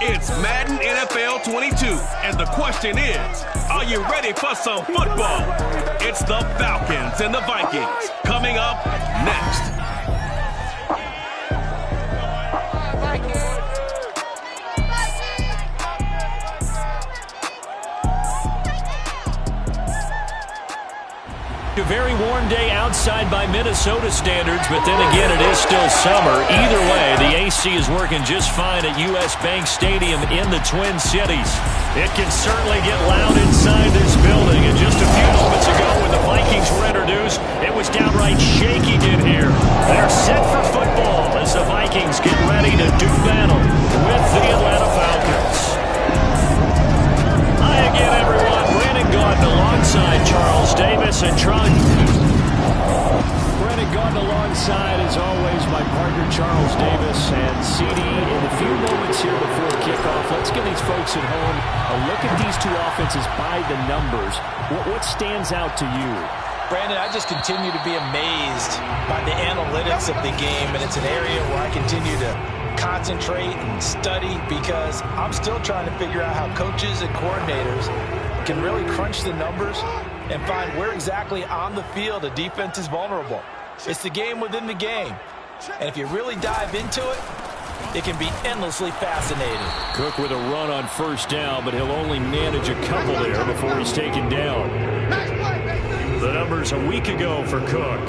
It's Madden NFL 22, and the question is, are you ready for some football? It's the Falcons and the Vikings, coming up next. A very warm day outside by Minnesota standards, but then again, it is still summer. Either way, the AC is working just fine at US Bank Stadium in the Twin Cities. It can certainly get loud inside this building, and just a few moments ago when the Vikings were introduced, it was downright shaking in here. They're set for football as the Vikings get ready to do battle with the Atlanta Falcons. Hi again, everyone. Brandon Gaudin alongside Charles Davis and Trunk. Brandon Gaudin alongside, as always, my partner Charles Davis and CD. In a few moments here before kickoff, let's give these folks at home a look at these two offenses by the numbers. What stands out to you? Brandon, I just continue to be amazed by the analytics of the game, and it's an area where I continue to concentrate and study because I'm still trying to figure out how coaches and coordinators can really crunch the numbers and find where exactly on the field a defense is vulnerable. It's the game within the game. And if you really dive into it, it can be endlessly fascinating. Cook with a run on first down, but he'll only manage a couple there before he's taken down. The numbers a week ago for Cook.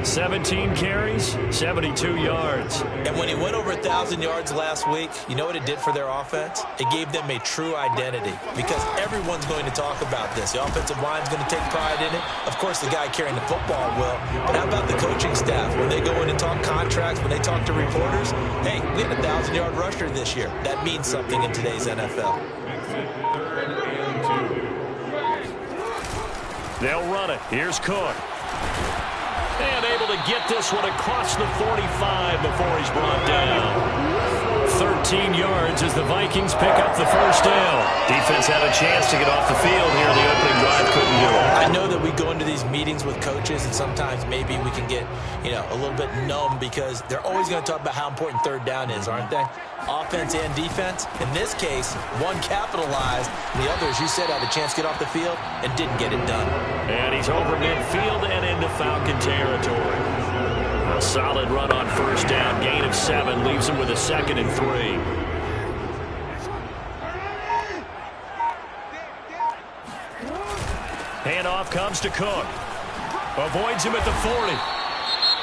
17 carries, 72 yards. And when he went over 1,000 yards last week, you know what it did for their offense? It gave them a true identity because everyone's going to talk about this. The offensive line's going to take pride in it. Of course, the guy carrying the football will. But how about the coaching staff? When they go in and talk contracts, when they talk to reporters, hey, we had a 1,000-yard rusher this year. That means something in today's NFL. They'll run it. Here's Cook. And able to get this one across the 45 before he's brought down. 13 yards as the Vikings pick up the first down. Defense had a chance to get off the field here in the opening drive. Couldn't do it. I know that we go into these meetings with coaches, and sometimes maybe we can get, a little bit numb because they're always going to talk about how important third down is, aren't they? Offense and defense. In this case, one capitalized. The other, as you said, had a chance to get off the field and didn't get it done. And he's over midfield and into Falcon territory. A solid run on first down. Gain of 7 leaves him with a 2nd and 3. Handoff comes to Cook. Avoids him at the 40.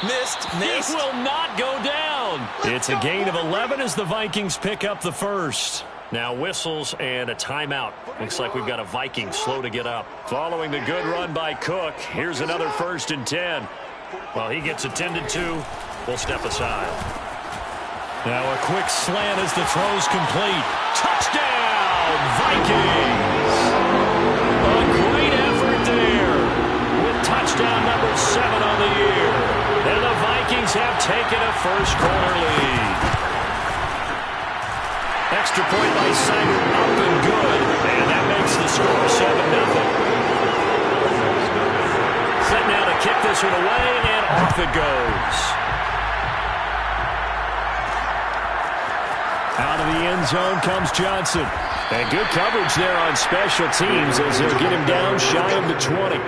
Missed. He will not go down. It's a gain of 11 as the Vikings pick up the first. Now whistles and a timeout. Looks like we've got a Viking slow to get up. Following the good run by Cook, here's another 1st and 10. Well, he gets attended to. We'll step aside. Now a quick slant as the throw's complete. Touchdown, Vikings! A great effort there with touchdown number 7 on the year. And the Vikings have taken a first-quarter lead. Extra point by Simon, up and good. And that makes the score 7-0. Set now to kick this one away, and off it goes. Out of the end zone comes Johnson. And good coverage there on special teams as they'll get him down shy of the 20.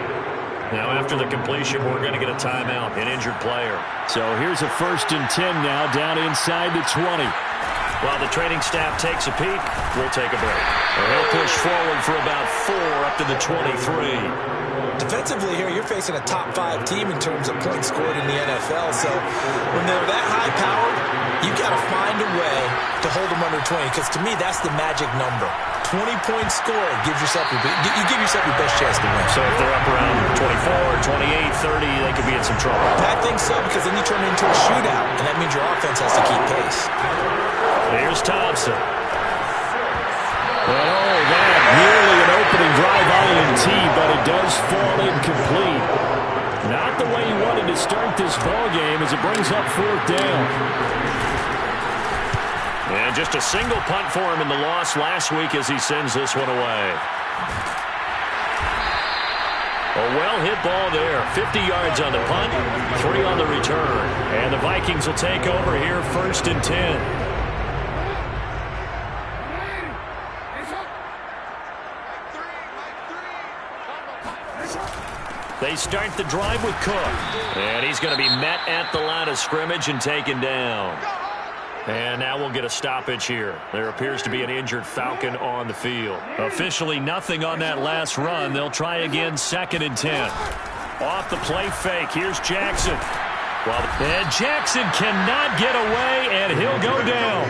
Now after the completion, we're going to get a timeout, an injured player. So here's a 1st and 10 now down inside the 20. While the training staff takes a peek, we'll take a break. And he'll push forward for about 4 up to the 23. Defensively here, you're facing a top 5 team in terms of points scored in the NFL. So when they're that high-powered, you've got to find a way to hold them under 20. Because to me, that's the magic number. 20 points scored gives yourself you give yourself your best chance to win. So if they're up around 24, 28, 30, they could be in some trouble. I think so, because then you turn it into a shootout, and that means your offense has to keep pace. Here's Thompson. Oh, that nearly an opening drive INT, but it does fall incomplete. Not the way you wanted to start this ball game as it brings up 4th down. And just a single punt for him in the loss last week as he sends this one away. A well-hit ball there. 50 yards on the punt, 3 on the return. And the Vikings will take over here 1st and 10. They start the drive with Cook. And he's going to be met at the line of scrimmage and taken down. And now we'll get a stoppage here. There appears to be an injured Falcon on the field. Officially nothing on that last run. They'll try again, 2nd and 10. Off the play fake. Here's Jackson. And Jackson cannot get away, and he'll go down.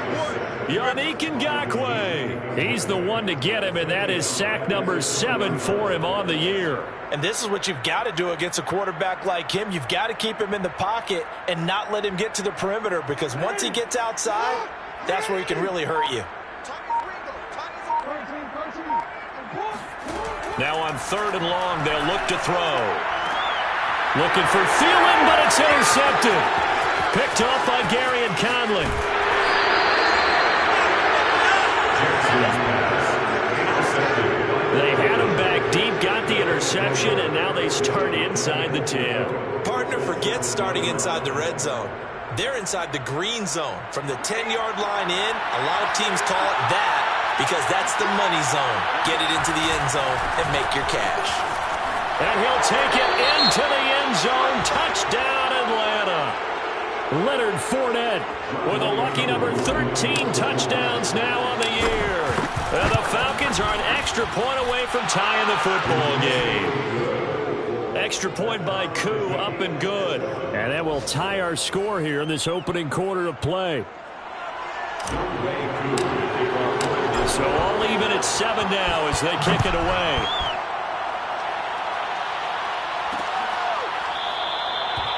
Yannick Ngakoue. He's the one to get him, and that is sack number 7 for him on the year. And this is what you've got to do against a quarterback like him. You've got to keep him in the pocket and not let him get to the perimeter, because once he gets outside, that's where he can really hurt you. Now on 3rd and long, they'll look to throw. Looking for Thielen, but it's intercepted. Picked off by Gary and Conley. They had him back deep, got the interception, and now they start inside the 10. Partner forgets starting inside the red zone. They're inside the green zone. From the 10-yard line in, a lot of teams call it that because that's the money zone. Get it into the end zone and make your cash. And he'll take it into the end zone. Touchdown, Atlanta. Leonard Fournette with a lucky number 13 touchdowns now on the year. And the Falcons are an extra point away from tying the football game. Extra point by Koo, up and good. And that will tie our score here in this opening quarter of play. So all even at 7 now as they kick it away.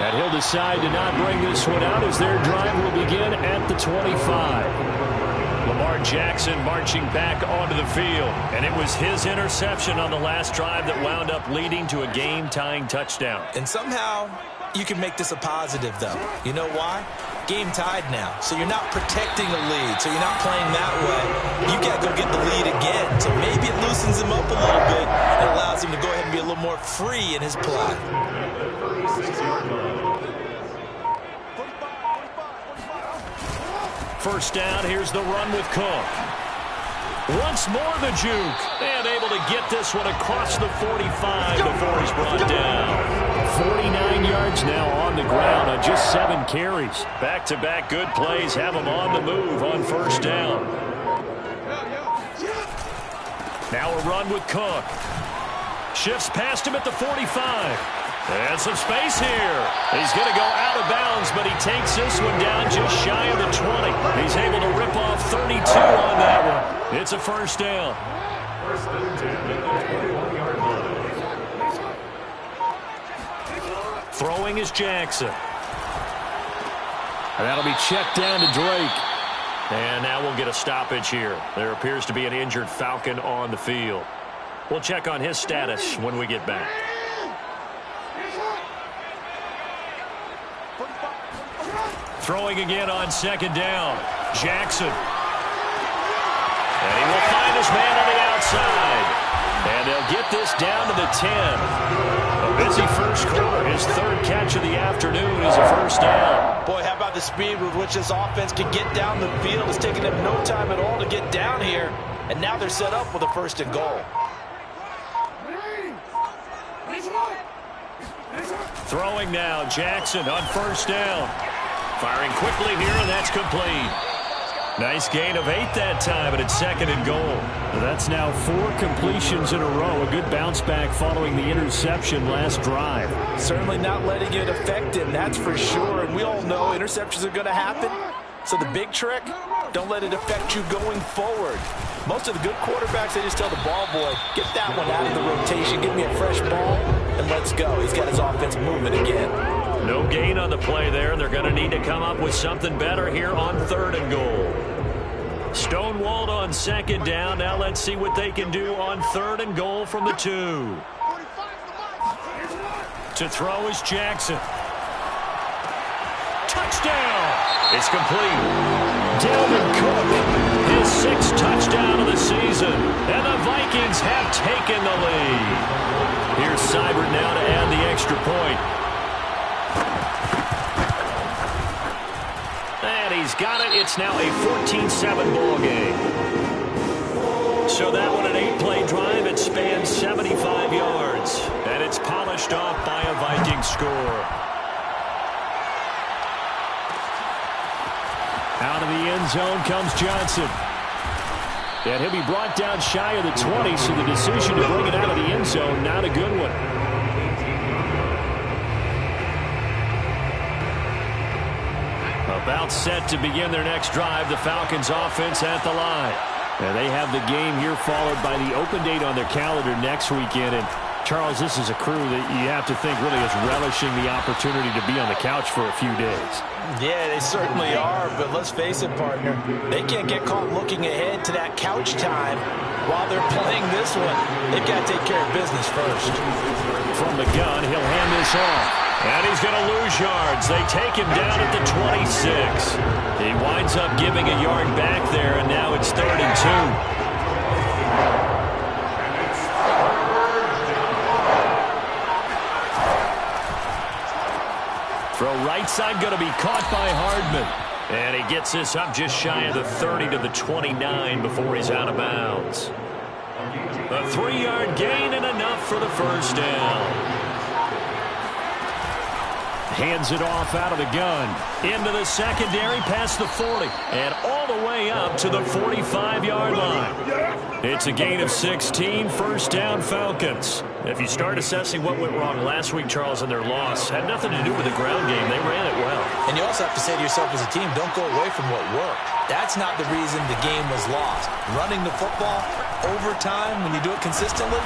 And he'll decide to not bring this one out as their drive will begin at the 25. Lamar Jackson marching back onto the field. And it was his interception on the last drive that wound up leading to a game-tying touchdown. And somehow you can make this a positive, though. You know why? Game tied now. So you're not protecting a lead. So you're not playing that way. You got to go get the lead again. So maybe it loosens him up a little bit and allows him to go ahead and be a little more free in his play. First down, here's the run with Cook. Once more the juke. And able to get this one across the 45 before he's brought down. 49 yards now on the ground on just 7 carries. Back-to-back good plays have him on the move on first down. Now a run with Cook. Shifts past him at the 45. And some space here. He's going to go out of bounds, but he takes this one down just shy of the 20. He's able to rip off 32 on that one. It's a first down. Throwing is Jackson. And that'll be checked down to Drake. And now we'll get a stoppage here. There appears to be an injured Falcon on the field. We'll check on his status when we get back. Throwing again on second down. Jackson. And he will find his man on the outside. And they'll get this down to the 10. A busy first quarter. His 3rd catch of the afternoon is a first down. Boy, how about the speed with which this offense can get down the field? It's taken them no time at all to get down here. And now they're set up with a 1st and goal. Throwing now. Jackson on first down. Firing quickly here, and that's complete. Nice gain of 8 that time, and it's 2nd and goal. That's now 4 completions in a row. A good bounce back following the interception last drive. Certainly not letting it affect him, that's for sure. And we all know interceptions are going to happen. So the big trick, don't let it affect you going forward. Most of the good quarterbacks, they just tell the ball boy, get that one out of the rotation, give me a fresh ball, and let's go. He's got his offense moving again. No gain on the play there. They're going to need to come up with something better here on 3rd and goal. Stonewalled on 2nd down. Now let's see what they can do on 3rd and goal from the 2. To throw is Jackson. Touchdown! It's complete. Dalvin Cook, his 6th touchdown of the season. And the Vikings have taken the lead. Here's Seibert now to add the extra point. And he's got it. It's now a 14-7 ball game. So that one, an 8-play drive. It spans 75 yards. And it's polished off by a Viking score. Out of the end zone comes Johnson. And he'll be brought down shy of the 20, so the decision to bring it out of the end zone, not a good one. About set to begin their next drive, the Falcons offense at the line. And they have the game here followed by the open date on their calendar next weekend. And Charles, this is a crew that you have to think really is relishing the opportunity to be on the couch for a few days. Yeah, they certainly are, but let's face it, partner. They can't get caught looking ahead to that couch time while they're playing this one. They've got to take care of business first. From the gun, he'll hand this off. And he's going to lose yards. They take him down at the 26. He winds up giving a yard back there, and now it's 3rd and 2. Throw right side going to be caught by Hardman. And he gets this up just shy of the 30 to the 29 before he's out of bounds. A 3-yard gain and enough for the first down. Hands it off out of the gun. Into the secondary, past the 40. And all the way up to the 45-yard line. It's a gain of 16, first down Falcons. If you start assessing what went wrong last week, Charles, in their loss, had nothing to do with the ground game. They ran it well. And you also have to say to yourself as a team, don't go away from what worked. That's not the reason the game was lost. Running the football, overtime, when you do it consistently,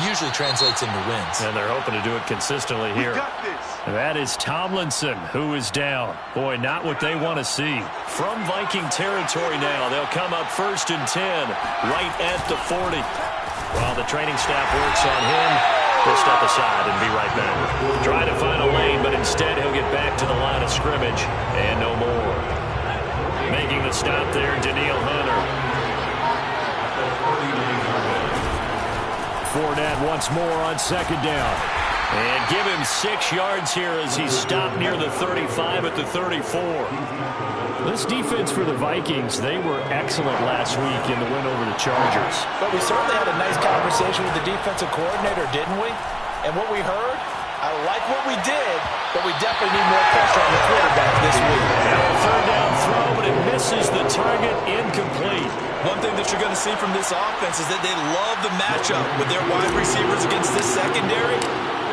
usually translates into wins. And they're hoping to do it consistently here. That is Tomlinson, who is down. Boy, not what they want to see. From Viking territory now, they'll come up 1st and 10, right at the 40. While the training staff works on him, he'll step aside and be right back. Try to find a lane, but instead he'll get back to the line of scrimmage, and no more. Making the stop there, Daniil Hunter. Fournette once more on 2nd down. And give him 6 yards here as he's stopped near the 35 at the 34. This defense for the Vikings, they were excellent last week in the win over the Chargers. But we certainly had a nice conversation with the defensive coordinator, didn't we? And what we heard, I like what we did, but we definitely need more pressure on the quarterback this week. Now a 3rd down throw, but it misses the target, incomplete. One thing that you're going to see from this offense is that they love the matchup with their wide receivers against this secondary.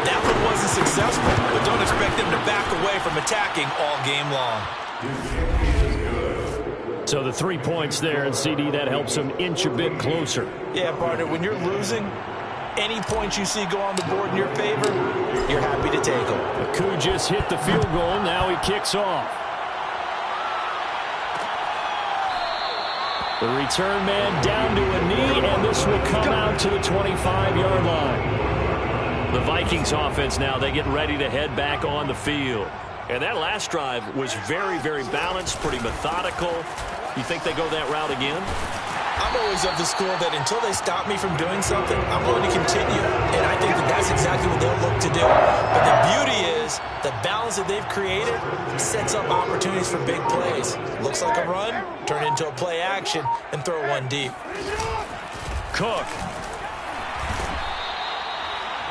That one wasn't successful, but don't expect them to back away from attacking all game long. So the 3 points there, and CD, that helps them inch a bit closer. Yeah, partner, when you're losing, any points you see go on the board in your favor, you're happy to take them. Aku just hit the field goal. Now he kicks off. The return man down to a knee, and this will come out to the 25-yard line. The Vikings offense now, they get ready to head back on the field. And that last drive was very, very balanced, pretty methodical. You think they go that route again? I'm always of the school that until they stop me from doing something, I'm going to continue. And I think that that's exactly what they'll look to do. But the beauty is the balance that they've created sets up opportunities for big plays. Looks like a run, turn it into a play action, and throw one deep. Cook.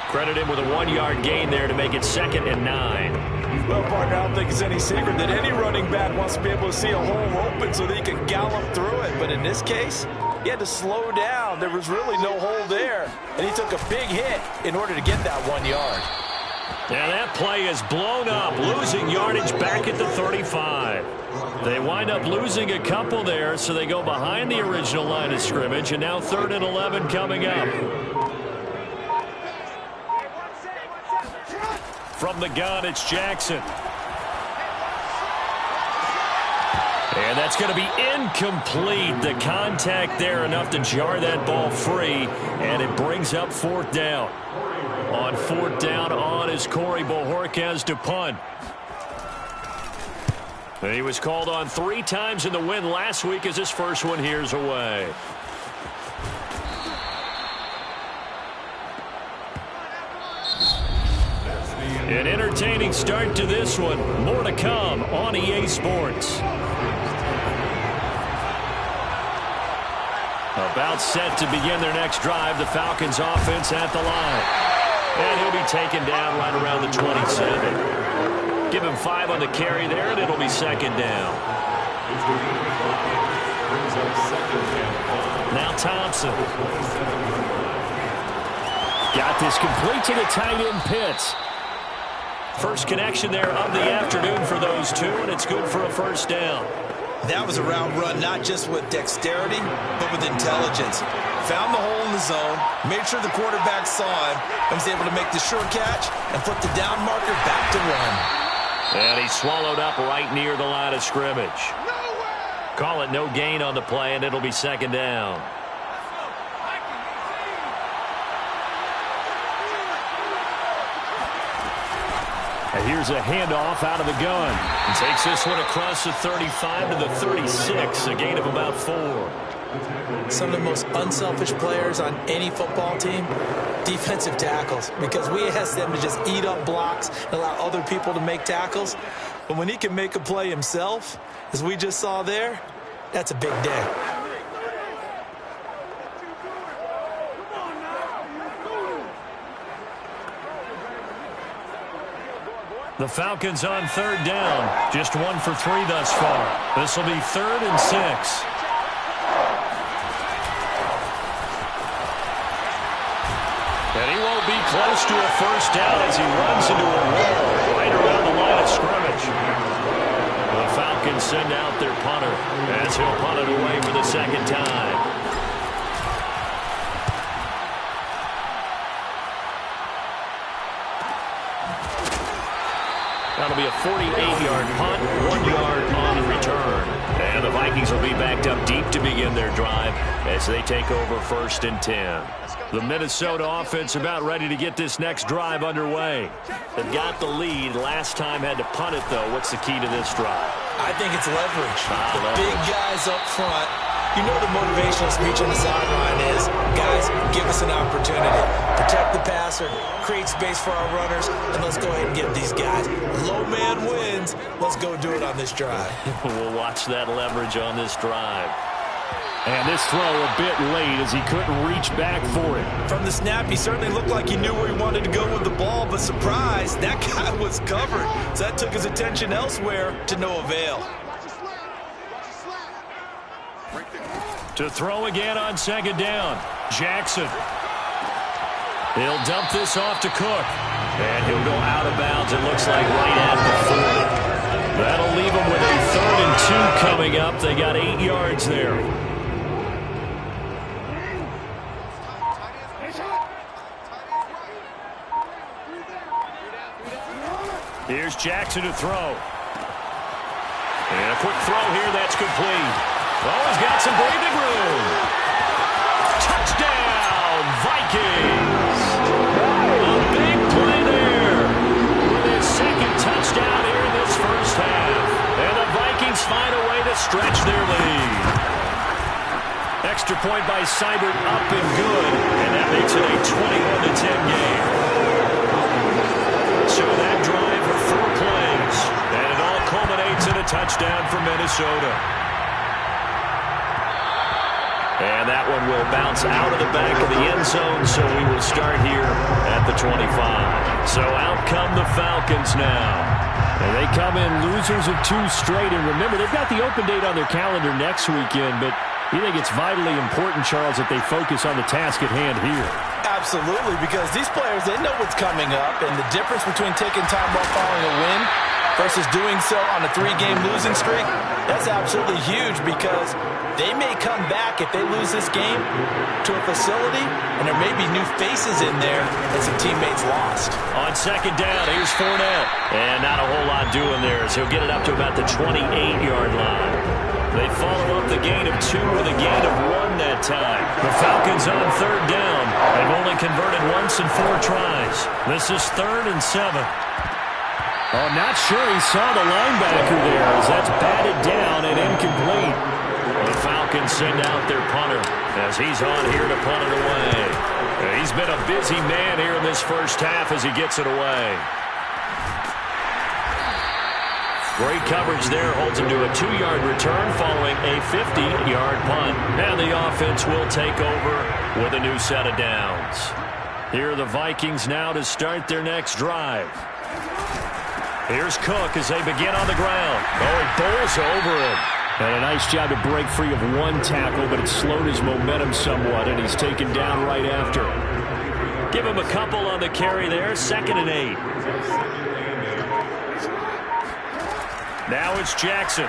Credit him with a 1-yard gain there to make it 2nd and 9. Well, partner, I don't think it's any secret that any running back wants to be able to see a hole open so that he can gallop through it. But in this case, he had to slow down. There was really no hole there. And he took a big hit in order to get that 1 yard. And that play is blown up, losing yardage back at the 35. They wind up losing a couple there, so they go behind the original line of scrimmage, and now 3rd and 11 coming up. From the gun, it's Jackson. And that's going to be incomplete. The contact there enough to jar that ball free, and it brings up 4th down. On 4th down on is Corey Bojorquez to punt. He was called on 3 times in the win last week as his first one here's away. An entertaining start to this one. More to come on EA Sports. About set to begin their next drive. The Falcons offense at the line. And he'll be taken down right around the 27. Give him 5 on the carry there, and it'll be second down. Now Thompson. Got this complete to the tight end Pitts. First connection there of the afternoon for those two, and it's good for a first down. That was a route run, not just with dexterity, but with intelligence. Found the hole in the zone, made sure the quarterback saw him, and was able to make the sure catch and flip the down marker back to run. And he swallowed up right near the line of scrimmage. Call it no gain on the play, and it'll be second down. And here's a handoff out of the gun. And takes this one across the 35 to the 36, a gain of about 4. Some of the most unselfish players on any football team, defensive tackles, because we ask them to just eat up blocks and allow other people to make tackles. But when he can make a play himself, as we just saw there, that's a big day. The Falcons on third down. Just 1 for 3 thus far. This will be 3rd and 6. And he won't be close to a first down as he runs into a wall right around the line of scrimmage. The Falcons send out their punter as he'll punt it away for the second time. That'll be a 48-yard punt, 1 yard on the return. And the Vikings will be backed up deep to begin their drive as they take over 1st and 10. The Minnesota offense about ready to get this next drive underway. They've got the lead. Last time had to punt it, though. What's the key to this drive? I think it's leverage. The big guys up front. You know the motivational speech on the sideline is, guys, give us an opportunity. Protect the passer, create space for our runners, and let's go ahead and get these guys. Low man wins. Let's go do it on this drive. We'll watch that leverage on this drive. And this throw a bit late as he couldn't reach back for it. From the snap, he certainly looked like he knew where he wanted to go with the ball, but surprise, that guy was covered. So that took his attention elsewhere to no avail. To throw again on second down. Jackson. He'll dump this off to Cook. And he'll go out of bounds, it looks like, right at the 40. That'll leave him with a 3rd and 2 coming up. They got 8 yards there. Here's Jackson to throw. And a quick throw here, that's complete. Oh, he's got some breathing room. Touchdown, Vikings. A big play there with his 2nd touchdown here in this first half. And the Vikings find a way to stretch their lead. Extra point by Seibert up and good. And that makes it a 21-10 game. So that drive for 4 plays. And it all culminates in a touchdown for Minnesota. And that one will bounce out of the back of the end zone, so we will start here at the 25. So out come the Falcons now. And they come in losers of 2 straight. And remember, they've got the open date on their calendar next weekend, but you think it's vitally important, Charles, that they focus on the task at hand here? Absolutely, because these players, they know what's coming up, and the difference between taking time off following a win versus doing so on a 3-game losing streak, that's absolutely huge because they may come back if they lose this game to a facility, and there may be new faces in there that some teammates lost. On second down, here's Fournette. And not a whole lot doing there as he'll get it up to about the 28-yard line. They follow up the gain of 2 with a gain of 1 that time. The Falcons on third down. They've only converted once in 4 tries. This is 3rd and 7. Oh, not sure he saw the linebacker there as that's batted down and incomplete. The Falcons send out their punter as he's on here to punt it away. He's been a busy man here in this first half as he gets it away. Great coverage there. Holds him to a 2-yard return following a 50-yard punt. And the offense will take over with a new set of downs. Here are the Vikings now to start their next drive. Here's Cook as they begin on the ground. Oh, he bowls over him. And a nice job to break free of one tackle, but it slowed his momentum somewhat, and he's taken down right after. Give him a couple on the carry there. 2nd and 8. Now it's Jackson.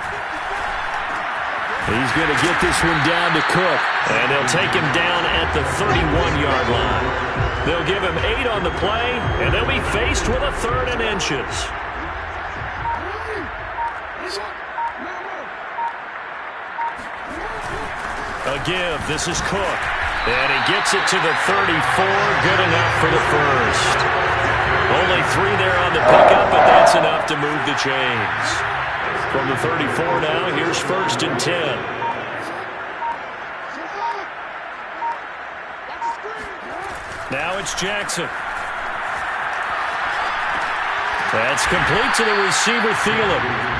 He's going to get this one down to Cook. And they'll take him down at the 31-yard line. They'll give him 8 on the play, and they'll be faced with a 3rd and inches. A give. This is Cook. And he gets it to the 34. Good enough for the first. Only 3 there on the pickup, but that's enough to move the chains. From the 34 now, here's 1st and 10. Now it's Jackson. That's complete to the receiver, Thielen.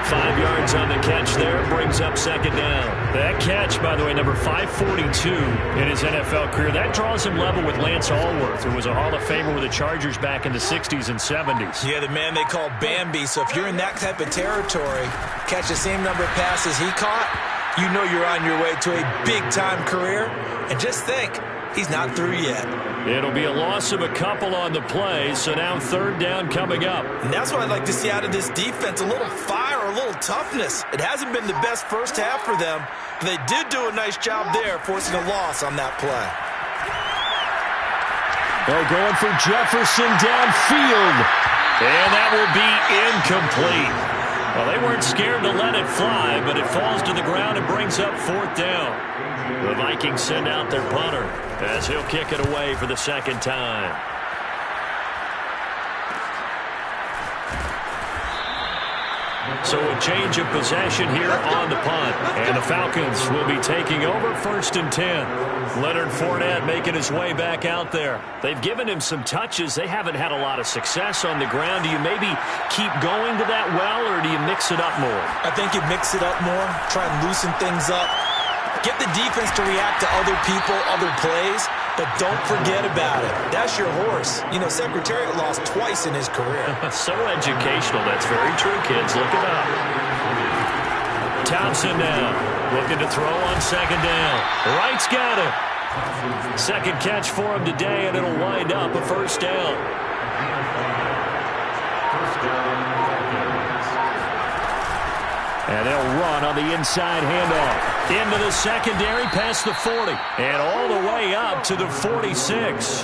5 yards on the catch there, brings up 2nd down. That catch, by the way, number 542 in his NFL career. That draws him level with Lance Allworth, who was a Hall of Famer with the Chargers back in the 60s and 70s. Yeah, the man they call Bambi. So if you're in that type of territory, catch the same number of passes he caught, you know you're on your way to a big-time career. And just think, he's not through yet. It'll be a loss of a couple on the play, so now 3rd down coming up. And that's what I'd like to see out of this defense, a little fire, a little toughness. It hasn't been the best first half for them, but they did do a nice job there, forcing a loss on that play. They're going for Jefferson downfield, and that will be incomplete. Well, they weren't scared to let it fly, but it falls to the ground and brings up 4th down. The Vikings send out their punter as he'll kick it away for the 2nd time. So a change of possession here on the punt. And the Falcons will be taking over 1st and 10. Leonard Fournette making his way back out there. They've given him some touches. They haven't had a lot of success on the ground. Do you maybe keep going to that well, or do you mix it up more? I think you mix it up more, try and loosen things up. Get the defense to react to other people, other plays, but don't forget about it. That's your horse. You know, Secretariat lost twice in his career. So educational. That's very true, kids. Look it up. Thompson now looking to throw on 2nd down. Wright's got it. 2nd catch for him today, and it'll wind up a 1st down. And they'll run on the inside handoff. Into the secondary, past the 40. And all the way up to the 46.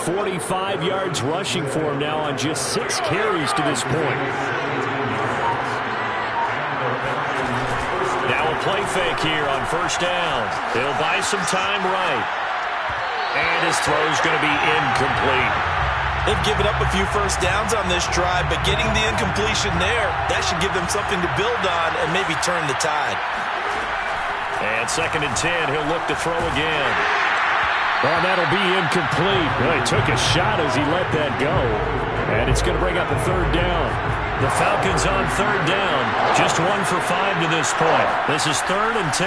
45 yards rushing for him now on just 6 carries to this point. Now a play fake here on 1st down. He'll buy some time right. And his throw's going to be incomplete. They've given up a few 1st downs on this drive, but getting the incompletion there, that should give them something to build on and maybe turn the tide. And 2nd and 10, he'll look to throw again. Oh, that'll be incomplete. Well, he took a shot as he let that go. And it's going to bring up a 3rd down. The Falcons on 3rd down. Just 1 for 5 to this point. This is 3rd and 10.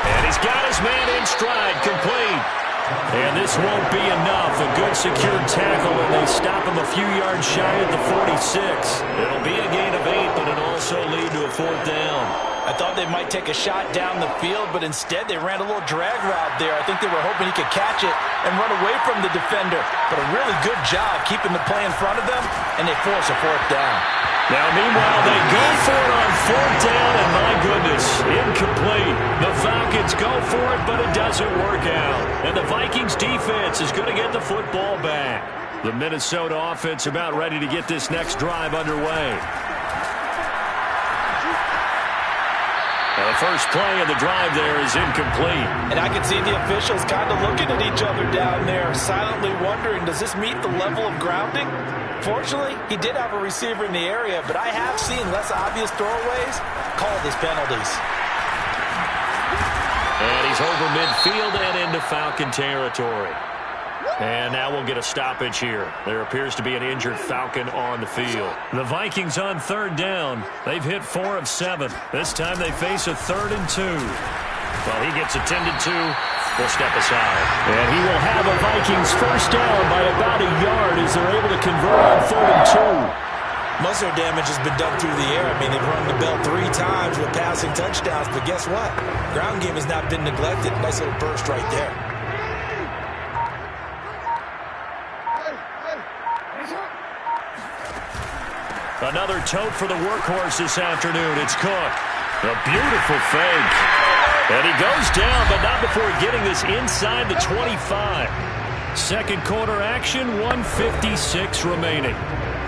And he's got his man in stride, complete. And this won't be enough. A good secure tackle, and they stop him a few yards shy at the 46. It'll be a gain of 8, but it'll also lead to a 4th down. I thought they might take a shot down the field, but instead they ran a little drag route there. I think they were hoping he could catch it and run away from the defender. But a really good job keeping the play in front of them, and they force a 4th down. Now, meanwhile, they go for it on 4th down, and my goodness, incomplete. The Falcons go for it, but it doesn't work out. And the Vikings defense is going to get the football back. The Minnesota offense about ready to get this next drive underway. The first play of the drive there is incomplete. And I can see the officials kind of looking at each other down there, silently wondering, does this meet the level of grounding? Fortunately, he did have a receiver in the area, but I have seen less obvious throwaways called as penalties. And he's over midfield and into Falcon territory. And now we'll get a stoppage here. There appears to be an injured Falcon on the field. The Vikings on third down. They've hit 4 of 7. This time they face a 3rd and 2. Well, he gets attended to. We'll step aside. And he will have a Vikings first down by about a yard as they're able to convert on 3rd and 2. Most of their damage has been done through the air. I mean, they've rung the bell 3 times with passing touchdowns, but guess what? Ground game has not been neglected. Nice little burst right there. Another tote for the workhorse this afternoon. It's Cook. A beautiful fake. And he goes down, but not before getting this inside the 25. Second quarter action, 1:56 remaining.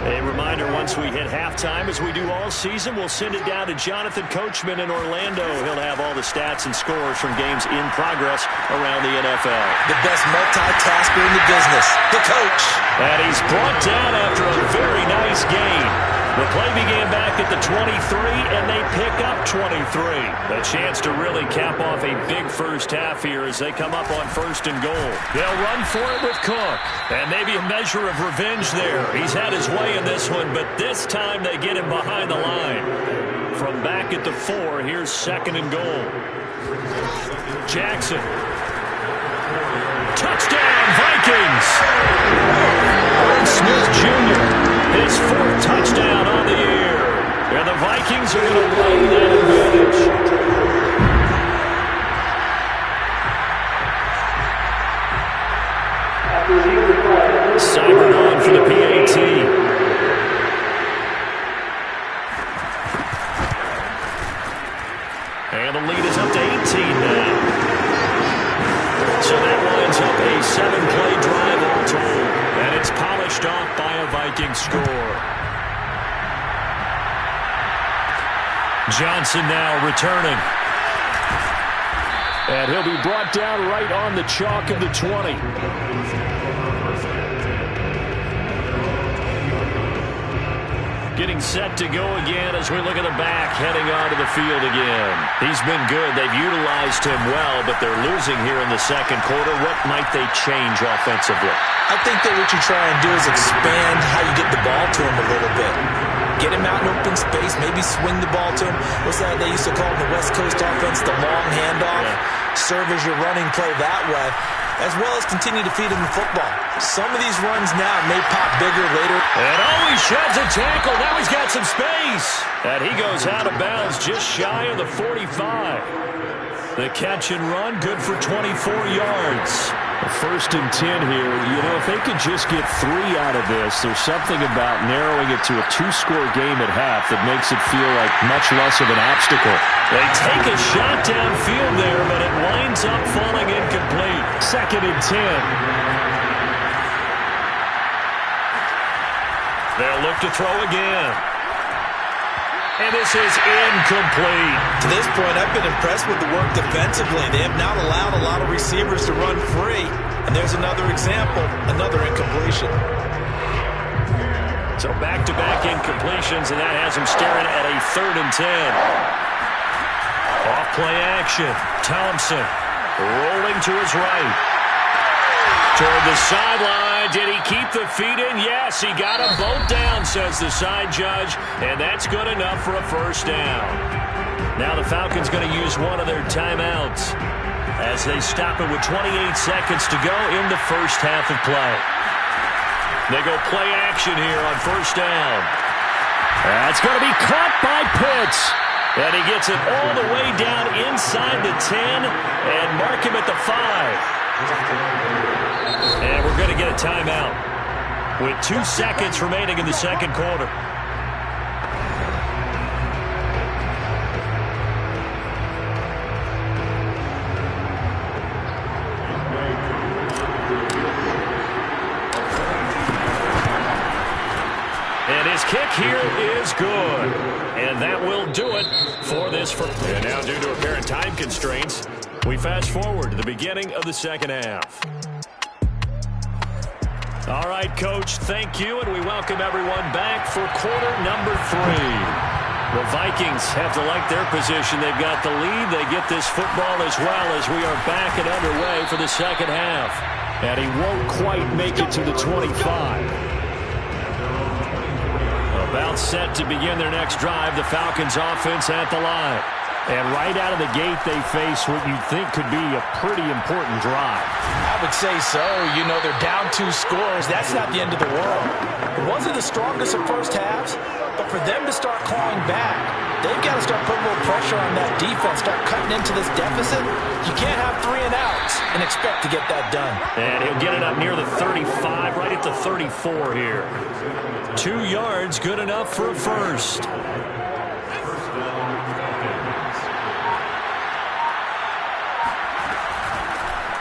A reminder, once we hit halftime, as we do all season, we'll send it down to Jonathan Coachman in Orlando. He'll have all the stats and scores from games in progress around the NFL. The best multitasker in the business, the coach. And he's brought down after a very nice gain. The play began back at the 23, and they pick up 23. A chance to really cap off a big first half here as they come up on 1st and goal. They'll run for it with Cook. And maybe a measure of revenge there. He's had his way in this one, but this time they get him behind the line. From back at the 4, here's 2nd and goal. Jackson. Touchdown, Vikings! Aaron Smith Jr., his 4th touchdown on the year. And the Vikings are going to play that advantage. Simon on for the PAT. And the lead is up to 18 now. So that winds up a 7-play drive all told. And it's polished off by a Viking score. Johnson now returning. And he'll be brought down right on the chalk of the 20. Getting set to go again as we look at the back, heading onto the field again. He's been good. They've utilized him well, but they're losing here in the second quarter. What might they change offensively? I think that what you try and do is expand how you get the ball to him a little bit. Get him out in open space, maybe swing the ball to him. What's that they used to call in the West Coast offense, the long handoff? Yeah. Serve as your running play that way, as well as continue to feed him the football. Some of these runs now may pop bigger later. And he sheds a tackle. Now he's got some space. And he goes out of bounds just shy of the 45. The catch and run, good for 24 yards. 1st and 10 here. You know, if they could just get 3 out of this, there's something about narrowing it to a 2-score game at half that makes it feel like much less of an obstacle. They take a shot downfield there, but it winds up falling incomplete. 2nd and 10. They'll look to throw again. And this is incomplete. To this point, I've been impressed with the work defensively. They have not allowed a lot of receivers to run free. And there's another example, another incompletion. So back-to-back incompletions, and that has them staring at a 3rd and 10. Off play action. Thompson rolling to his right. Toward the sideline. Did he keep the feet in? Yes, he got them both down, says the side judge. And that's good enough for a first down. Now the Falcons going to use one of their timeouts as they stop it with 28 seconds to go in the first half of play. They go play action here on first down. That's going to be caught by Pitts. And he gets it all the way down inside the 10 and mark him at the 5. And we're going to get a timeout with 2 seconds remaining in the second quarter. And his kick here is good. And that will do it for this. And now due to apparent time constraints, we fast forward to the beginning of the second half. All right, Coach, thank you, and we welcome everyone back for quarter number 3. The Vikings have to like their position. They've got the lead. They get this football as well as we are back and underway for the second half. And he won't quite make it to the 25. About set to begin their next drive, the Falcons offense at the line. And right out of the gate, they face what you'd think could be a pretty important drive. I would say so. You know, they're down 2 scores. That's not the end of the world. It wasn't the strongest of first halves, but for them to start clawing back, they've got to start putting a little pressure on that defense, start cutting into this deficit. You can't have 3 and outs and expect to get that done. And he'll get it up near the 35, right at the 34 here. 2 yards, good enough for a first.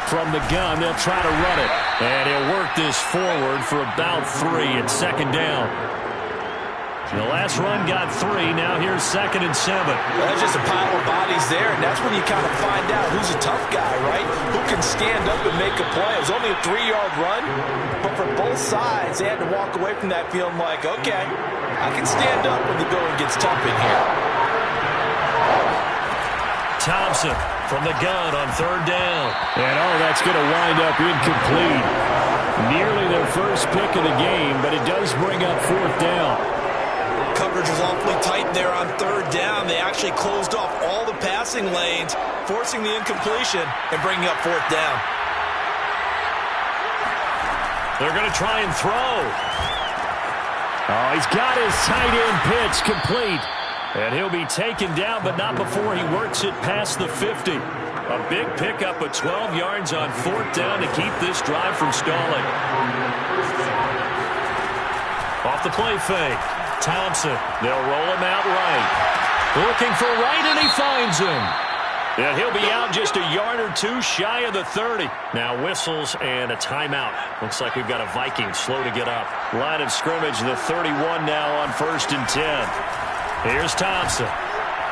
From the gun, they'll try to run it. And he'll work this forward for about 3. It's second down. The last run got 3. Now here's 2nd and 7. Well, that's just a pile of bodies there, and that's when you kind of find out who's a tough guy, right? Who can stand up and make a play. It was only a 3-yard run, but for both sides, they had to walk away from that feeling like, okay, I can stand up when the going gets tough in here. Thompson from the gun on 3rd down. And, that's going to wind up incomplete. Nearly their first pick of the game, but it does bring up 4th down. Coverage was awfully tight there on 3rd down. They actually closed off all the passing lanes, forcing the incompletion and bringing up 4th down. They're going to try and throw. He's got his tight end pitch complete. And he'll be taken down, but not before he works it past the 50. A big pickup of 12 yards on 4th down to keep this drive from stalling. Off the play fake. Thompson, they'll roll him out right. Looking for right, and he finds him. And he'll be out just a yard or 2 shy of the 30. Now whistles and a timeout. Looks like we've got a Viking slow to get up. Line of scrimmage, the 31 now on 1st and 10. Here's Thompson.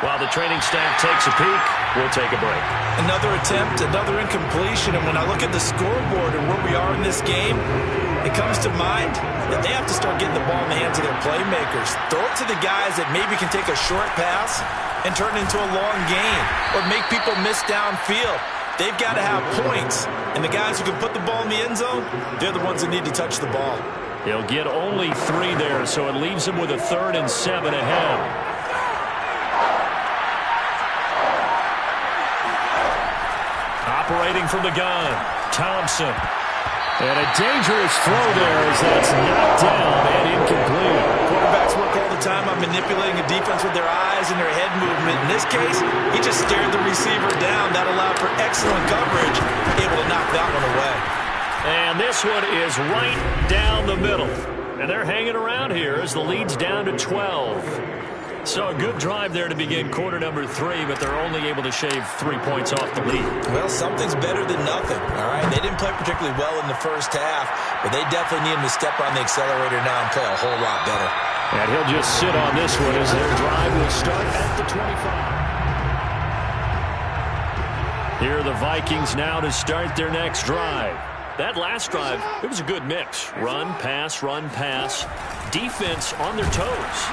While the training staff takes a peek, we'll take a break. Another attempt, another incompletion, and when I look at the scoreboard and where we are in this game, it comes to mind that they have to start getting the ball in the hands of their playmakers. Throw it to the guys that maybe can take a short pass and turn it into a long gain or make people miss downfield. They've got to have points, and the guys who can put the ball in the end zone, they're the ones that need to touch the ball. He'll get only 3 there, so it leaves him with a 3rd and 7 ahead. Operating from the gun, Thompson. And a dangerous throw there as that's knocked down and incomplete. Quarterbacks work all the time on manipulating a defense with their eyes and their head movement. In this case, he just stared the receiver down. That allowed for excellent coverage, able to knock that one away. And this one is right down the middle. And they're hanging around here as the lead's down to 12. So a good drive there to begin quarter number 3, but they're only able to shave 3 points off the lead. Well, something's better than nothing, all right? They didn't play particularly well in the first half, but they definitely need him to step on the accelerator now and play a whole lot better. And he'll just sit on this one as their drive will start at the 25. Here are the Vikings now to start their next drive. That last drive, it was a good mix. Run, pass, defense on their toes.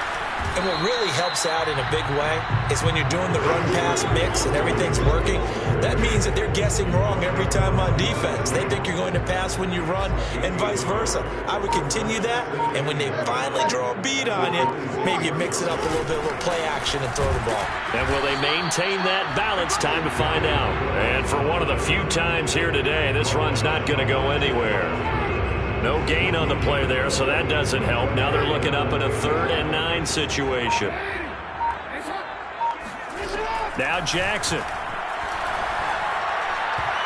And what really helps out in a big way is when you're doing the run-pass mix and everything's working, that means that they're guessing wrong every time on defense. They think you're going to pass when you run and vice versa. I would continue that, and when they finally draw a beat on you, maybe you mix it up a little bit, a little play action and throw the ball. And will they maintain that balance? Time to find out. And for one of the few times here today, this run's not going to go anywhere. No gain on the play there, so that doesn't help. Now they're looking up in a 3rd and 9 situation. Now Jackson.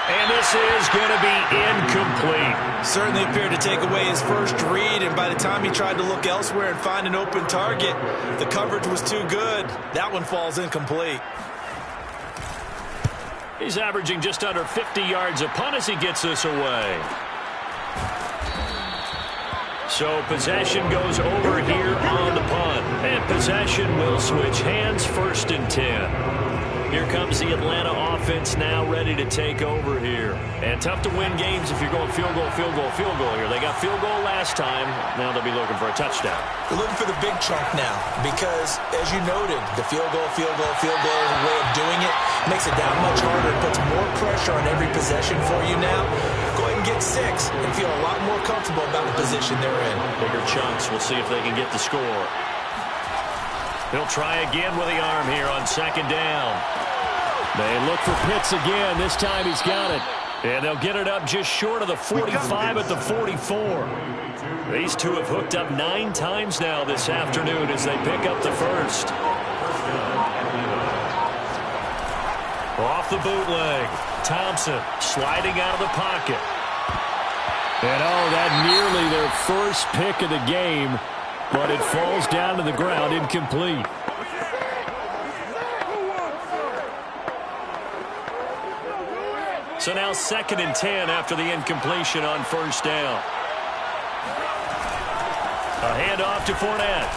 And this is going to be incomplete. Certainly appeared to take away his first read, and by the time he tried to look elsewhere and find an open target, the coverage was too good. That one falls incomplete. He's averaging just under 50 yards a punt as he gets this away. So possession goes over here on the punt. And possession will switch hands, 1st and 10. Here comes the Atlanta offense now ready to take over here. And tough to win games if you're going field goal here. They got field goal last time. Now they'll be looking for a touchdown. They're looking for the big chunk now because, as you noted, the field goal way of doing it makes it that much harder. It puts more pressure on every possession for you now. go ahead and get 6 and feel a lot more comfortable about the position they're in. Bigger chunks. We'll see if they can get the score. He'll try again with the arm here on second down. They look for Pitts again. This time he's got it. And they'll get it up just short of the 45 at the 44. These two have hooked up 9 times now this afternoon as they pick up the first. Off the bootleg. Thompson sliding out of the pocket. And that nearly their first pick of the game, but it falls down to the ground incomplete. So now 2nd and 10 after the incompletion on first down. A handoff to Fournette.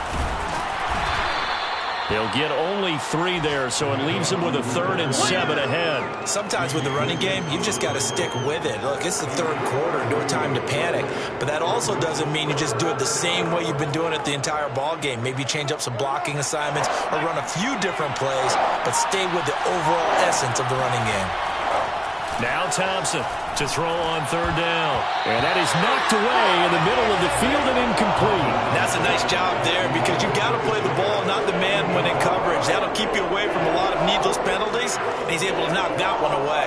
He'll get only 3 there, so it leaves him with a 3rd and 7 ahead. Sometimes with the running game, you've just got to stick with it. Look, it's the 3rd quarter, no time to panic. But that also doesn't mean you just do it the same way you've been doing it the entire ball game. Maybe change up some blocking assignments or run a few different plays, but stay with the overall essence of the running game. Now Thompson to throw on 3rd down. And that is knocked away in the middle of the field and incomplete. That's a nice job there because you've got to play the ball, not the man when in coverage. That'll keep you away from a lot of needless penalties, and he's able to knock that one away.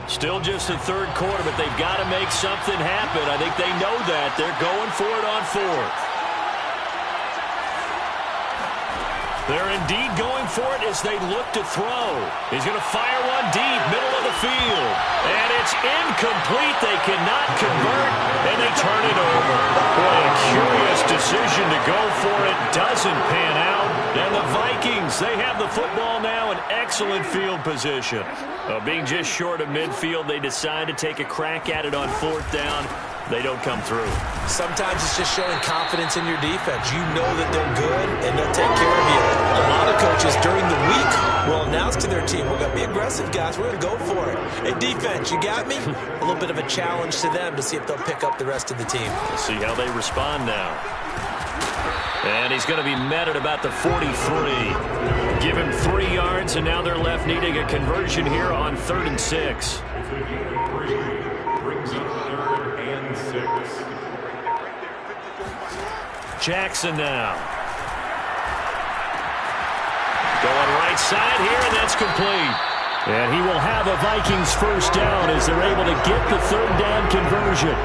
Still just the 3rd quarter, but they've got to make something happen. I think they know that. They're going for it on 4th. They're indeed going for it as they look to throw. He's going to fire one deep, middle of the field. And it's incomplete. They cannot convert, and they turn it over. Boy, a curious decision to go for it. Doesn't pan out. And the Vikings, they have the football now in excellent field position. Being just short of midfield, they decide to take a crack at it on 4th down. They don't come through. Sometimes it's just showing confidence in your defense. You know that they're good, and they'll take care of you. A lot of coaches during the week will announce to their team, we're going to be aggressive, guys. We're going to go for it. Hey, defense, you got me? A little bit of a challenge to them to see if they'll pick up the rest of the team. We'll see how they respond now. And he's going to be met at about the 43. Give him 3 yards, and now they're left needing a conversion here on 3rd and 6. Jackson now. Going right side here, and that's complete. And he will have a Vikings first down as they're able to get the 3rd down conversion.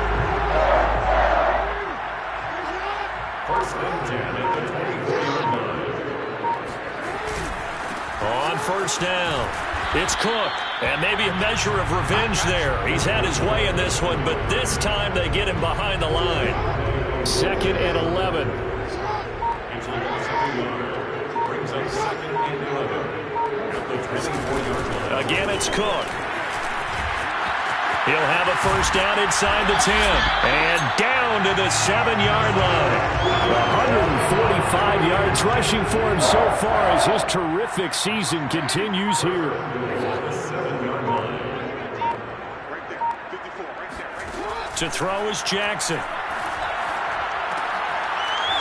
On first down. It's Cook, and maybe a measure of revenge there. He's had his way in this one, but this time they get him behind the line. 2nd and 11. Again, it's Cook. He'll have a first down inside the 10. And down to the 7-yard line. 145 yards rushing for him so far as his terrific season continues here. To throw is Jackson.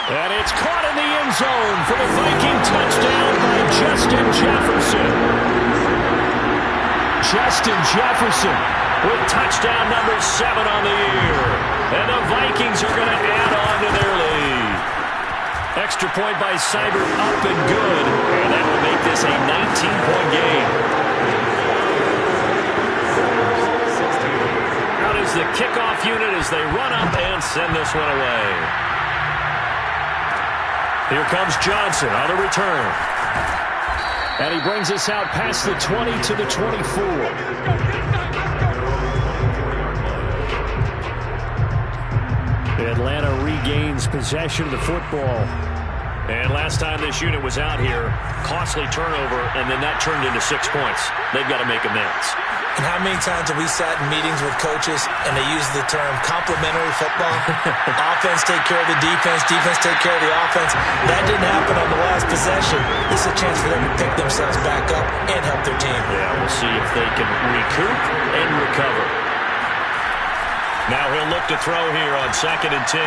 And it's caught in the end zone for the Viking touchdown by Justin Jefferson. Justin Jefferson with touchdown number 7 on the year. And the Vikings are going to add on to their lead. Extra point by Seibert up and good. And that will make this a 19-point game. Out is the kickoff unit as they run up and send this one away. Here comes Johnson on the return. And he brings us out past the 20 to the 24. Atlanta regains possession of the football. And last time this unit was out here, costly turnover, and then that turned into 6 points. They've got to make amends. And how many times have we sat in meetings with coaches and they use the term complementary football? Offense take care of the defense, defense take care of the offense. That didn't happen on the last possession. This is a chance for them to pick themselves back up and help their team. Yeah, we'll see if they can recoup and recover. Now he'll look to throw here on 2nd and 10.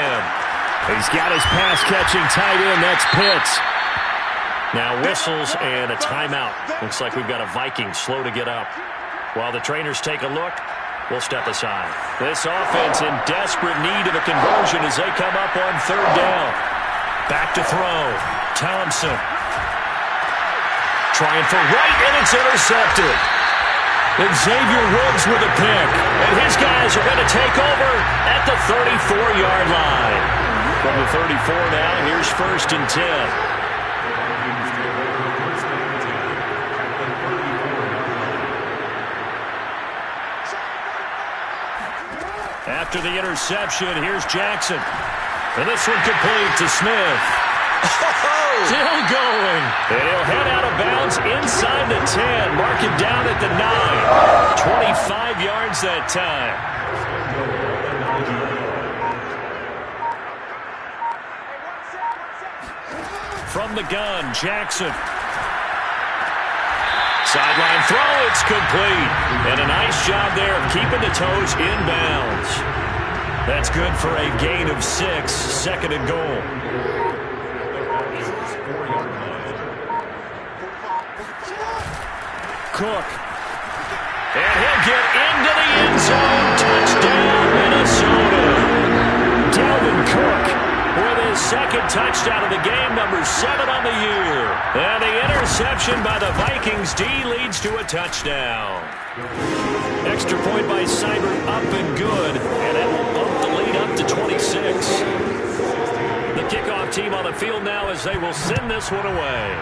He's got his pass-catching tight end. That's Pitts. Now whistles and a timeout. Looks like we've got a Viking slow to get up. While the trainers take a look, we'll step aside. This offense in desperate need of a conversion as they come up on third down. Back to throw. Thompson. Trying for right, and it's intercepted. Xavier Woods with a pick. And his guys are going to take over at the 34-yard line. From the 34 now, here's 1st and 10. After the interception, here's Jackson. And this one complete to Smith. Still going. And he'll head out of bounds inside the 10. Mark him down at the 9. 25 yards that time. From the gun, Jackson. Sideline throw, it's complete. And a nice job there of keeping the toes inbounds. That's good for a gain of 6, 2nd and goal. Cook. And he'll get into the end zone. Touchdown, Minnesota. Dalvin Cook with his 2nd touchdown of the game, number 7 on the year. And the interception by the Vikings D leads to a touchdown. Extra point by Seibert, up and good. And that will bump the lead up to 26. The kickoff team on the field now as they will send this one away.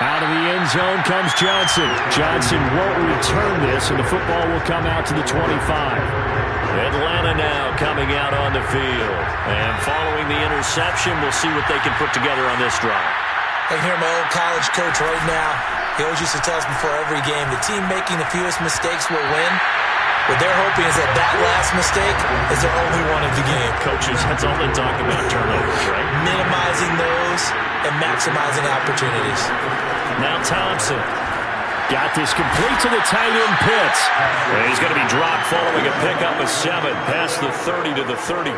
Out of the end zone comes Johnson. Johnson won't return this, and the football will come out to the 25. Atlanta now coming out on the field. And following the interception, we'll see what they can put together on this drive. I can hear my old college coach right now. He always used to tell us before every game, the team making the fewest mistakes will win. What they're hoping is that that last mistake is their only one of the game. Coaches, that's all they talk about, turnovers, right? Minimizing those and maximizing opportunities. Now Thompson. Got this complete to the tight end Pitts. And he's going to be dropped following a pickup of 7 past the 30 to the 32.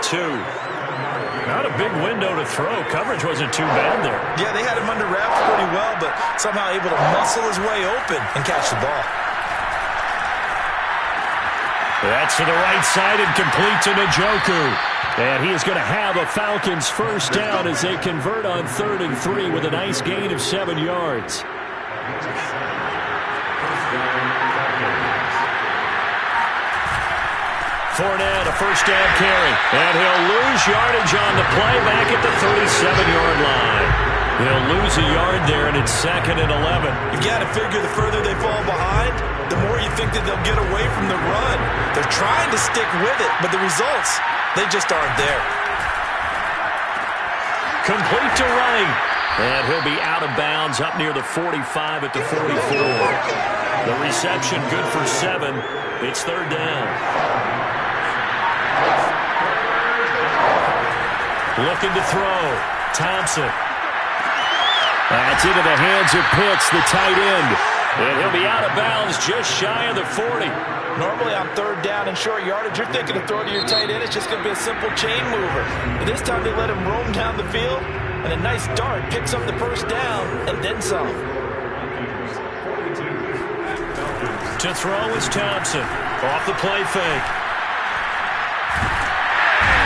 Not a big window to throw. Coverage wasn't too bad there. Yeah, they had him under wraps pretty well, but somehow able to muscle his way open and catch the ball. That's to the right side and complete to Njoku. And he is going to have a Falcons first down as they convert on 3rd and 3 with a nice gain of 7 yards. Fournette, a first down carry. And he'll lose yardage on the play back at the 37-yard line. He'll lose a yard there, and it's 2nd and 11. You've got to figure the further they fall behind, the more you think that they'll get away from the run. They're trying to stick with it, but the results, they just aren't there. Complete to Wright. And he'll be out of bounds up near the 45 at the 44. The reception good for 7. It's 3rd down. Looking to throw. Thompson. That's into the hands of Pitts, the tight end. And he'll be out of bounds just shy of the 40. Normally on 3rd down and short yardage, you're thinking of throwing to your tight end. It's just going to be a simple chain mover. But this time they let him roam down the field, and a nice dart picks up the first down and then some. To throw is Thompson. Off the play fake.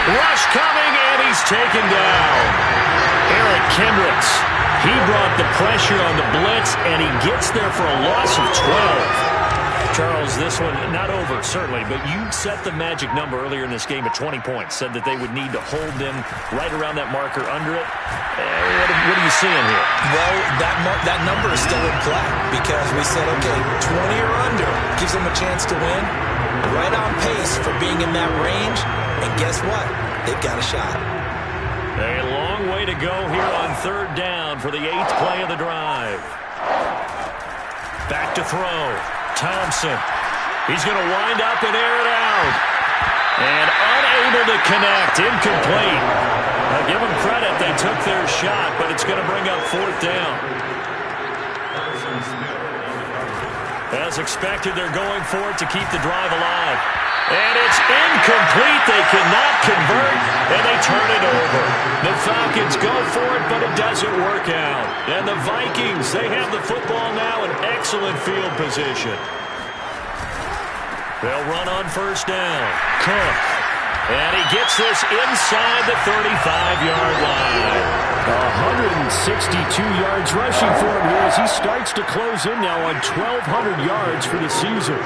Rush coming, and he's taken down. Eric Kendricks. He brought the pressure on the blitz, and he gets there for a loss of 12. Charles, this one, not over, certainly, but you set the magic number earlier in this game at 20 points. Said that they would need to hold them right around that marker under it. What are you seeing here? Well, that number is still in play because we said, okay, 20 or under gives them a chance to win. Right on pace for being in that range. And guess what? They've got a shot. A long way to go here on 3rd down for the 8th play of the drive. Back to throw. Thompson. He's going to wind up and air it out. And unable to connect. Incomplete. I'll give them credit. They took their shot, but it's going to bring up 4th down. As expected, they're going for it to keep the drive alive. And it's incomplete. They cannot convert, and they turn it over. The Falcons go for it, but it doesn't work out. And the Vikings, they have the football now in excellent field position. They'll run on first down. Cook. And he gets this inside the 35-yard line. 162 yards rushing for him here as he starts to close in now on 1,200 yards for the season.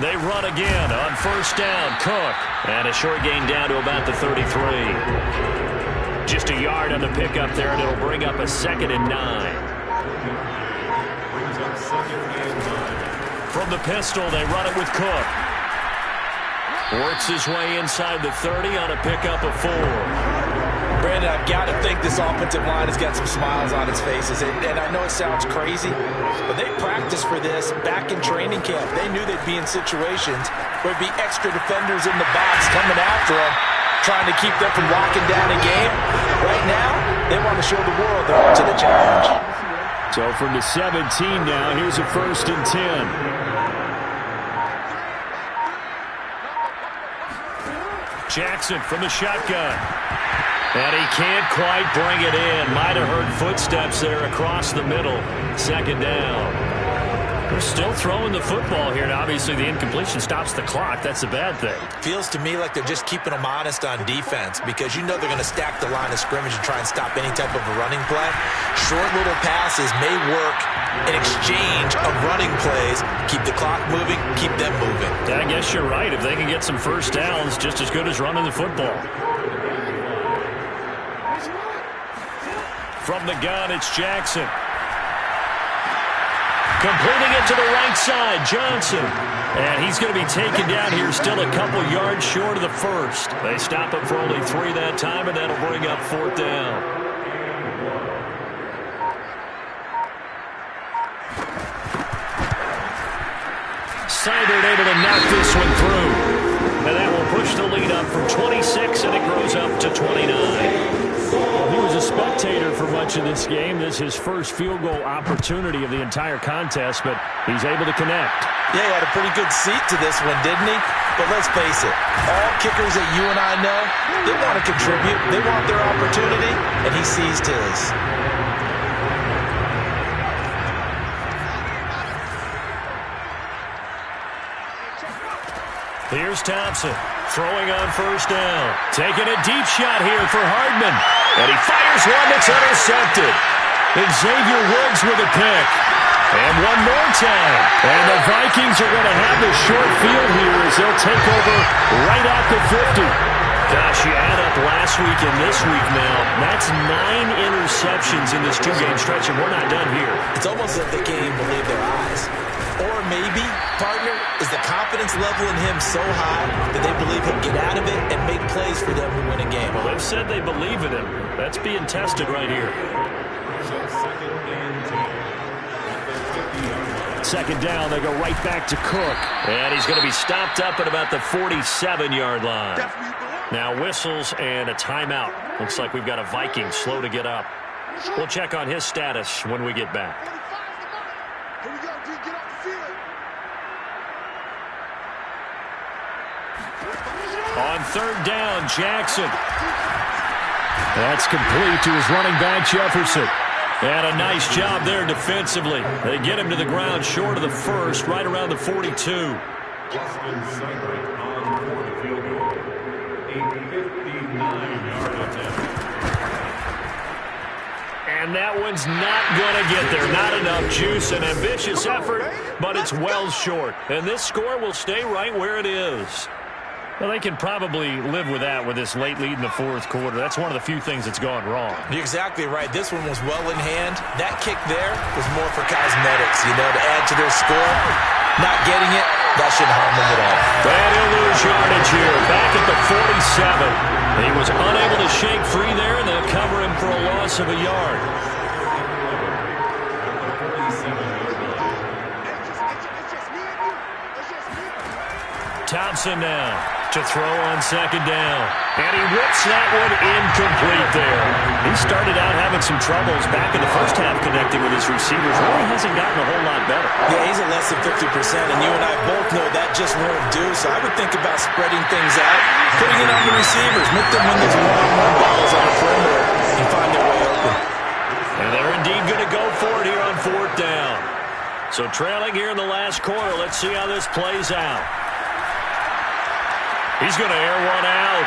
They run again on first down. Cook. And a short gain down to about the 33. Just a yard on the pickup there, and it'll bring up a 2nd and 9. From the pistol, they run it with Cook. Works his way inside the 30 on a pickup of 4. Brandon, I've got to think this offensive line has got some smiles on its faces. And I know it sounds crazy, but they practiced for this back in training camp. They knew they'd be in situations where there'd be extra defenders in the box coming after them, trying to keep them from locking down a game. Right now, they want to show the world they're up to the challenge. So from the 17 now, here's a 1st and 10. Jackson from the shotgun. And he can't quite bring it in. Might have heard footsteps there across the middle. 2nd down. They're still throwing the football here. Now, obviously, the incompletion stops the clock. That's a bad thing. Feels to me like they're just keeping them honest on defense because you know they're going to stack the line of scrimmage and try and stop any type of a running play. Short little passes may work in exchange of running plays. Keep the clock moving, keep them moving. I guess you're right. If they can get some first downs, just as good as running the football. From the gun, it's Jackson. Completing it to the right side, Johnson. And he's going to be taken down here, still a couple yards short of the 1st. They stop him for only 3 that time, and that'll bring up 4th down. Seibert able to knock this one through. And that will push the lead up from 26, and it grows up to 29. Well, he was a spectator for much of this game. This is his first field goal opportunity of the entire contest, but he's able to connect. Yeah, he had a pretty good seat to this one, didn't he? But let's face it, all kickers that you and I know, they want to contribute. They want their opportunity, and he seized his. Here's Thompson, throwing on first down. Taking a deep shot here for Hardman. And he fires one that's intercepted. Xavier Woods with a pick. And one more time. And the Vikings are going to have the short field here as they'll take over right at the 50. Gosh, you add up last week and this week now. That's 9 interceptions in this 2-game stretch, and we're not done here. It's almost like they can't even believe their eyes. Or maybe, partner, is the confidence level in him so high that they believe he'll get out of it and make plays for them to win a game. Well, they've said they believe in him. That's being tested right here. 2nd down, they go right back to Cook. And he's going to be stopped up at about the 47-yard line. Now whistles and a timeout. Looks like we've got a Viking slow to get up. We'll check on his status when we get back. On 3rd down, Jackson. That's complete to his running back, Jefferson. And a nice job there defensively. They get him to the ground short of the 1st, right around the 42. And that one's not going to get there. Not enough juice. An ambitious effort, but it's well short. And this score will stay right where it is. Well, they can probably live with that with this late lead in the 4th quarter. That's one of the few things that's gone wrong. You're exactly right. This one was well in hand. That kick there was more for cosmetics, you know, to add to their score. Not getting it, that shouldn't harm them at all. And he'll lose yardage here. Back at the 47. He was unable to shake free there, and they'll cover him for a loss of a yard. Thompson now. to throw on second down. And he whips that one incomplete there. He started out having some troubles back in the first half connecting with his receivers. Really hasn't gotten a whole lot better. Yeah, he's at less than 50%, and you and I both know that just won't do. So I would think about spreading things out, putting it on the receivers, make them win those one-on-one battles on the perimeter and find their way open. And they're indeed going to go for it here on fourth down. So trailing here in the last quarter, let's see how this plays out. He's going to air one out.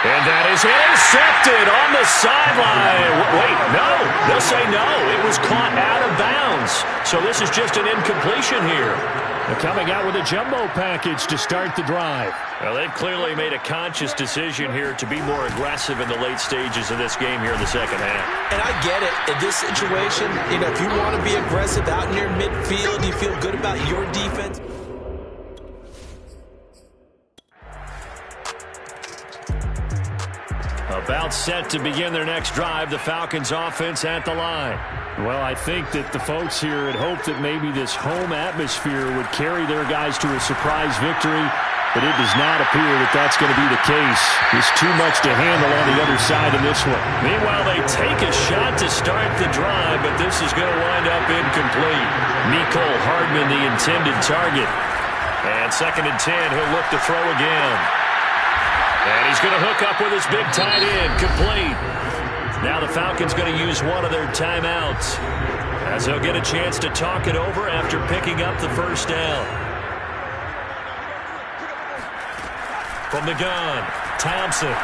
And that is intercepted on the sideline. Wait, no. They'll say no. It was caught out of bounds. So this is just an incompletion here. They're coming out with a jumbo package to start the drive. Well, they've clearly made a conscious decision here to be more aggressive in the late stages of this game here in the second half. And I get it. In this situation, if you want to be aggressive out near midfield, you feel good about your defense. About set to begin their next drive, the Falcons offense at the line. Well, I think that the folks here had hoped that maybe this home atmosphere would carry their guys to a surprise victory, but it does not appear that that's going to be the case. There's too much to handle on the other side in this one. Meanwhile, they take a shot to start the drive, but this is going to wind up incomplete. Nicole Hardman, the intended target. And 2nd and 10, he'll look to throw again. And he's going to hook up with his big tight end, complete. Now the Falcons going to use one of their timeouts as they'll get a chance to talk it over after picking up the first down. From the gun, Thompson.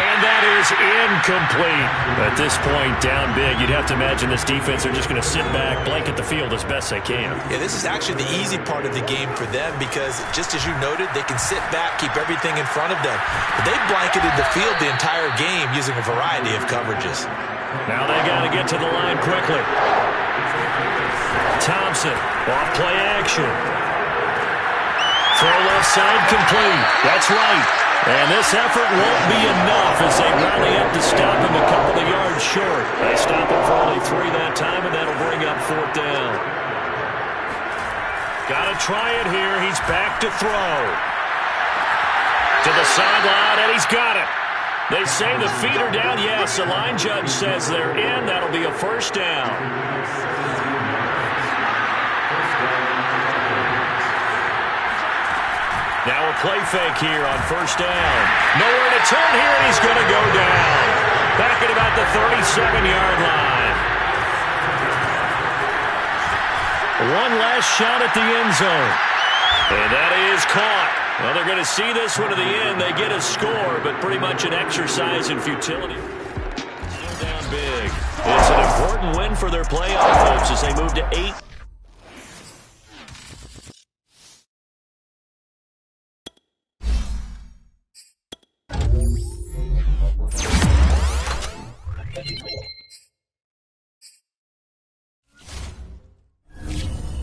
And that is incomplete. At this point, down big, you'd have to imagine this defense are just going to sit back, blanket the field as best they can. Yeah, this is actually the easy part of the game for them because, just as you noted, they can sit back, keep everything in front of them. But they've blanketed the field the entire game using a variety of coverages. Now they got to get to the line quickly. Thompson, off play action. Throw left side complete. That's right. And this effort won't be enough as they rally up to stop him a couple of yards short. They stop him for only 3 that time, and that'll bring up fourth down. Got to try it here. He's back to throw. To the sideline, and he's got it. They say the feet are down. Yes, the line judge says they're in. That'll be a first down. Now a play fake here on first down. Nowhere to turn here, and he's going to go down. Back at about the 37-yard line. One last shot at the end zone. And that is caught. Well, they're going to see this one to the end. They get a score, but pretty much an exercise in futility. Still down big. It's an important win for their playoff hopes as they move to 8.